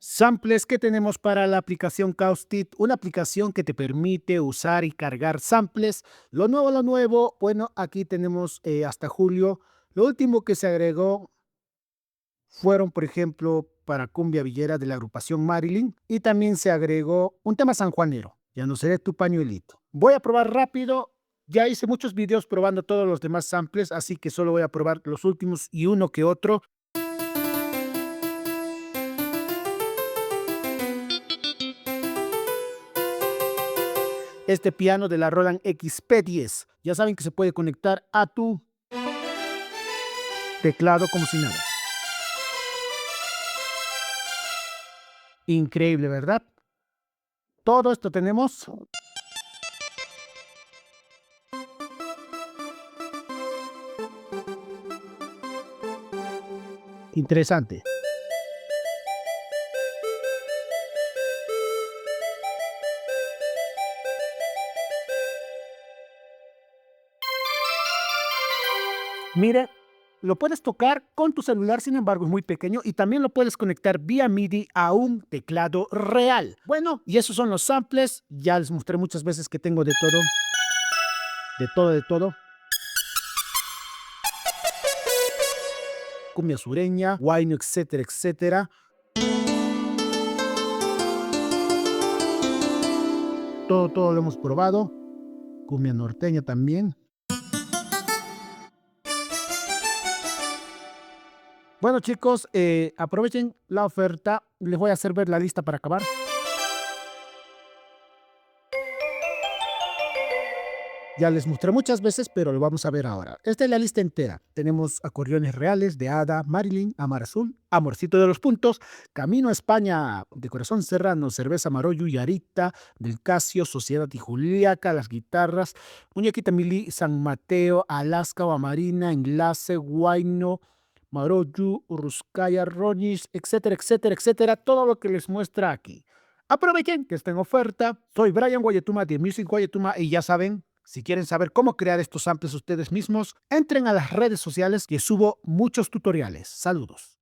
Samples que tenemos para la aplicación Kaustit, una aplicación que te permite usar y cargar samples. Lo nuevo, bueno, aquí tenemos hasta julio. Lo último que se agregó fueron, por ejemplo, para Cumbia Villera de la agrupación Marilyn y también se agregó un tema sanjuanero, Ya no seré tu pañuelito. Voy a probar rápido. Ya hice muchos videos probando todos los demás samples, así que solo voy a probar los últimos y uno que otro. Este piano de la Roland XP10. Ya saben que se puede conectar a tu teclado como si nada. Increíble, ¿verdad? Todo esto tenemos. Interesante. Mire, lo puedes tocar con tu celular, sin embargo es muy pequeño y también lo puedes conectar vía MIDI a un teclado real. Bueno, y esos son los samples. Ya les mostré muchas veces que tengo de todo. De todo, de todo. Cumbia sureña, huayno, etcétera, etcétera. Todo lo hemos probado. Cumbia norteña también. Bueno, chicos, aprovechen la oferta. Les voy a hacer ver la lista para acabar. Ya les mostré muchas veces, pero lo vamos a ver ahora. Esta es la lista entera. Tenemos acordeones reales de Ada, Marilyn, Amar Azul, Amorcito de los Puntos, Camino a España de Corazón Serrano, Cerveza Maroyu, Yarita, Del Casio, Sociedad y Juliaca, las guitarras, Muñequita Mili, San Mateo, Alaska o Marina, Enlace, Huayno, Maroyu, Urruscaya, Roñis, etcétera, etcétera, etcétera. Todo lo que les muestra aquí. Aprovechen que está en oferta. Soy Brian Guayetuma de Music Guayetuma y ya saben, si quieren saber cómo crear estos samples ustedes mismos, entren a las redes sociales que subo muchos tutoriales. Saludos.